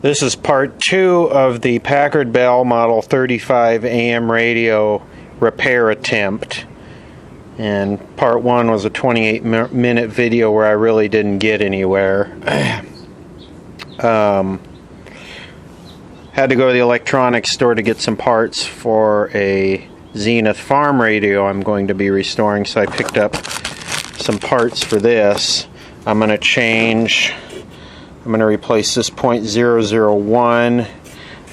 This is part 2 of the Packard Bell Model 35 AM radio repair attempt. And part 1 was a 28-minute video where I really didn't get anywhere. Had to go to the electronics store to get some parts for a Zenith farm radio I'm going to be restoring, so I picked up some parts for this. I'm going to replace this .001.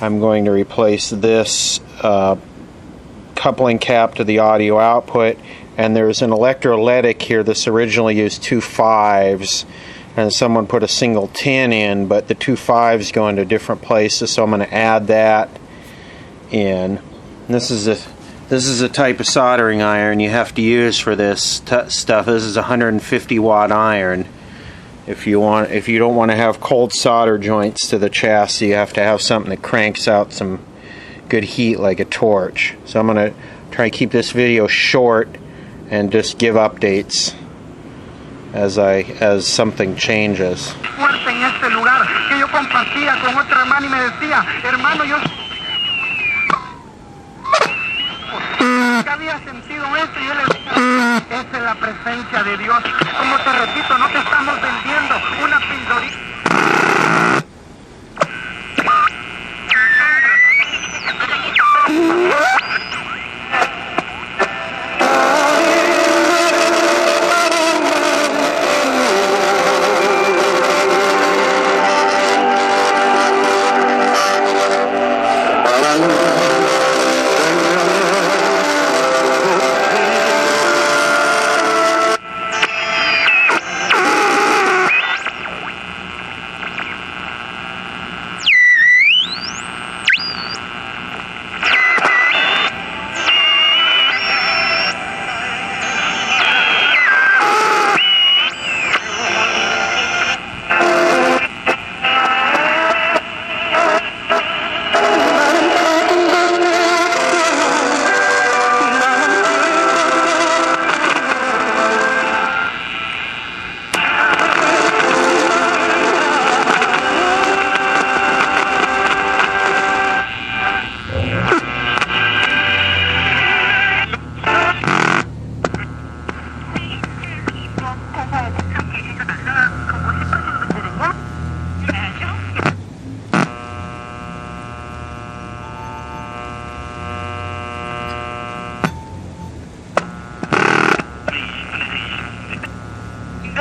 I'm going to replace this coupling cap to the audio output, and there's an electrolytic here. This originally used 2 5s, and someone put a single 10 in, but the 2 5s go into different places, so I'm going to add that in. And this is a type of soldering iron you have to use for this stuff. This is a 150 watt iron. If you don't want to have cold solder joints to the chassis, you have to have something that cranks out some good heat like a torch. So I'm going to try and keep this video short and just give updates as something changes. Había sentido esto y él esa es la presencia de Dios. Como te repito, no te estamos vendiendo una pildorita.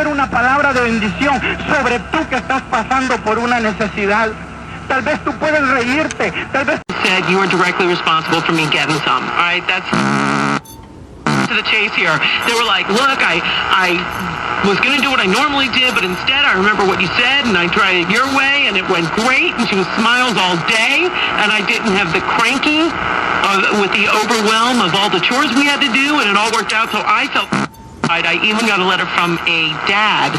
Una palabra de bendición sobre tú que estás pasando por una necesidad. Tal vez tú puedes reírte, tal vez said you were directly responsible for me getting some. All right, that's to the chase here. They were like, look, I was going to do what I normally did, but instead I remember what you said, and I tried it your way, and it went great, and she was smiles all day, and I didn't have the cranky with the overwhelm of all the chores we had to do, and it all worked out, so I felt... I even got a letter from a dad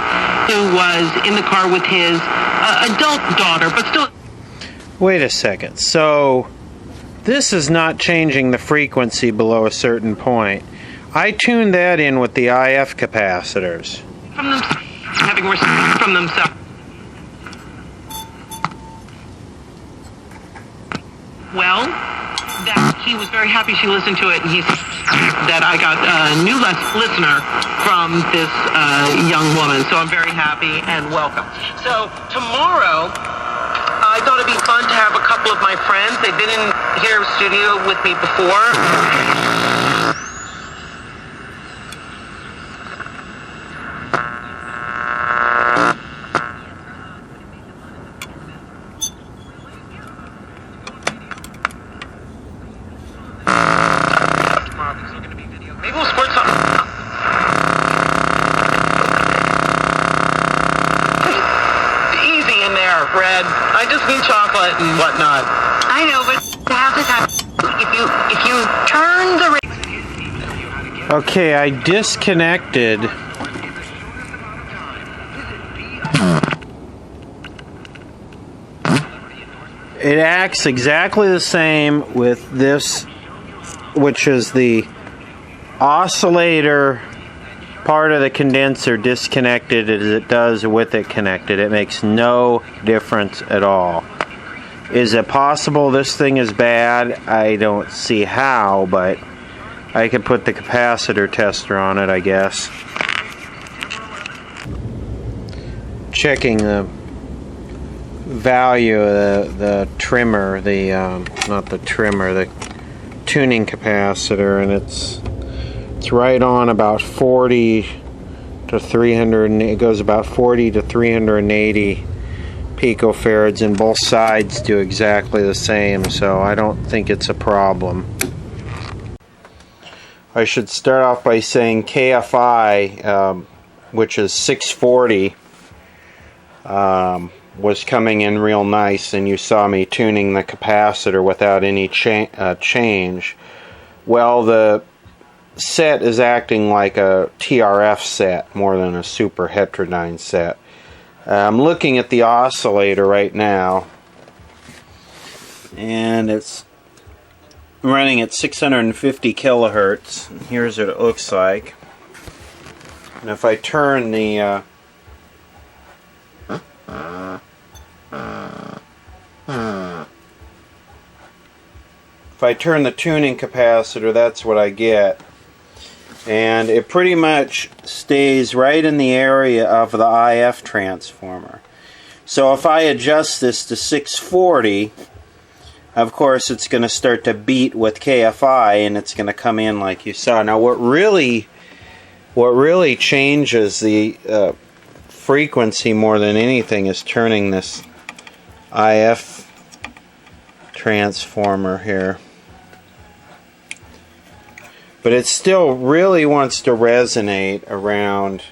who was in the car with his adult daughter, but still... Wait a second. So, this is not changing the frequency below a certain point. I tuned that in with the IF capacitors. From them, having respect from themselves. Well, that he was very happy she listened to it, and he said that I got a new listener from this young woman, so I'm very happy and welcome. So tomorrow, I thought it'd be fun to have a couple of my friends. They've been in here studio with me before. Red. I just need chocolate and whatnot. I know, but if you turn the... Okay, I disconnected. It acts exactly the same with this, which is the oscillator part of the condenser disconnected as it does with it connected. It makes no difference at all. Is it possible this thing is bad? I don't see how, but I could put the capacitor tester on it, I guess. Checking the value of the trimmer, not the trimmer, the tuning capacitor, and it's right on about 40 to 300. It goes about 40 to 380 picofarads, and both sides do exactly the same, so I don't think it's a problem. I should start off by saying KFI, which is 640, was coming in real nice, and you saw me tuning the capacitor without any change. Well, the set is acting like a TRF set more than a super heterodyne set. I'm looking at the oscillator right now, and it's running at 650 kilohertz. Here's what it looks like. And if I turn the tuning capacitor, that's what I get. And it pretty much stays right in the area of the IF transformer. So if I adjust this to 640, of course it's going to start to beat with KFI, and it's going to come in like you saw. Now what really changes the frequency more than anything is turning this IF transformer here. But it still really wants to resonate around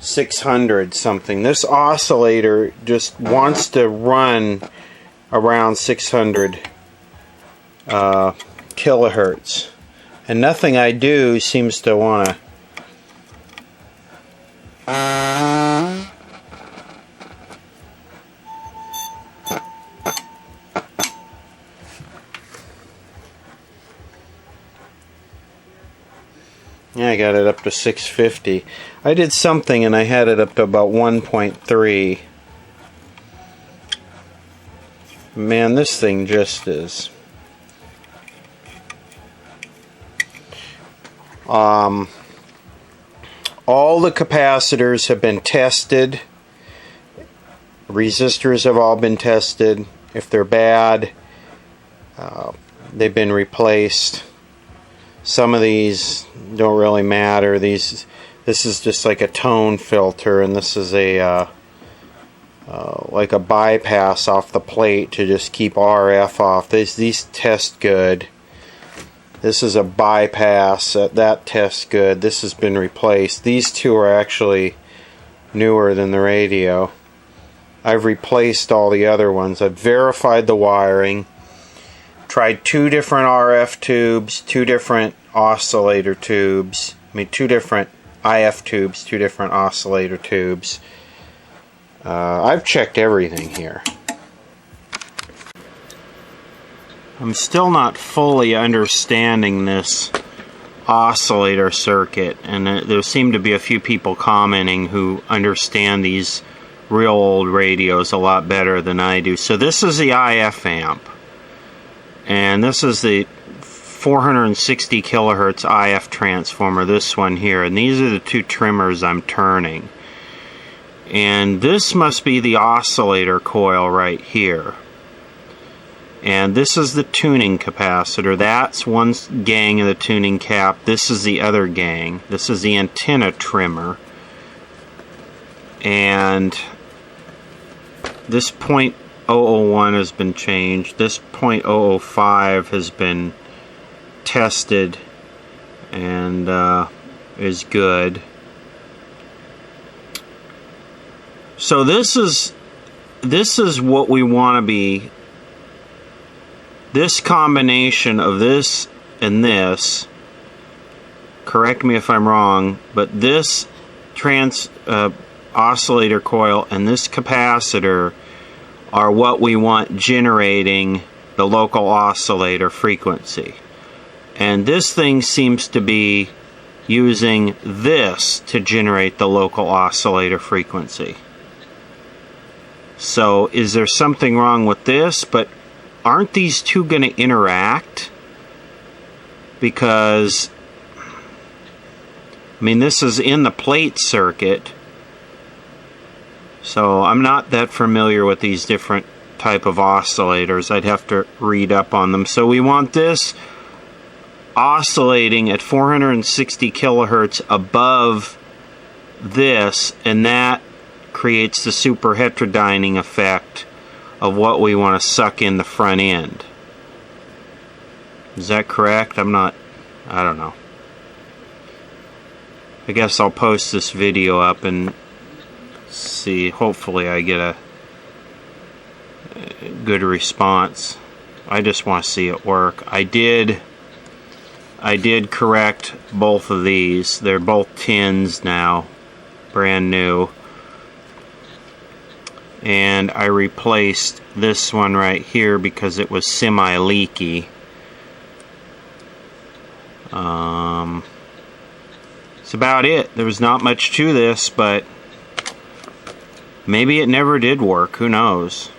600 something. This oscillator just wants to run around 600 kilohertz. And nothing I do seems to want to yeah, I got it up to 650. I did something and I had it up to about 1.3. Man, this thing just is. All the capacitors have been tested. Resistors have all been tested. If they're bad, they've been replaced. Some of these don't really matter. This is just like a tone filter, and this is a like a bypass off the plate to just keep RF off. These test good. This is a bypass that tests good. This has been replaced. These two are actually newer than the radio. I've replaced all the other ones. I've verified the wiring. Tried 2 different RF tubes, 2 different oscillator tubes. 2 different IF tubes, 2 different oscillator tubes. I've checked everything here. I'm still not fully understanding this oscillator circuit, and there seem to be a few people commenting who understand these real old radios a lot better than I do. So this is the IF amp, and this is the 460 kilohertz IF transformer, this one here, and these are the 2 trimmers I'm turning. And this must be the oscillator coil right here. And this is the tuning capacitor. That's one gang of the tuning cap. This is the other gang. This is the antenna trimmer. And this 0.001 has been changed. This 0.005 has been tested and is good. So this is what we want to be. This combination of this and this, correct me if I'm wrong, but this oscillator coil and this capacitor are what we want generating the local oscillator frequency. And this thing seems to be using this to generate the local oscillator frequency. So is there something wrong with this? But aren't these two going to interact? Because, I mean, this is in the plate circuit. So I'm not that familiar with these different type of oscillators. I'd have to read up on them. So we want this oscillating at 460 kilohertz above this, and that creates the super heterodyning effect of what we want to suck in the front end. Is that correct? I don't know. I guess I'll post this video up and see. Hopefully I get a good response. I just want to see it work. I did correct both of these. They're both tins now, brand new. And I replaced this one right here because it was semi-leaky. That's about it. There was not much to this, but maybe it never did work. Who knows?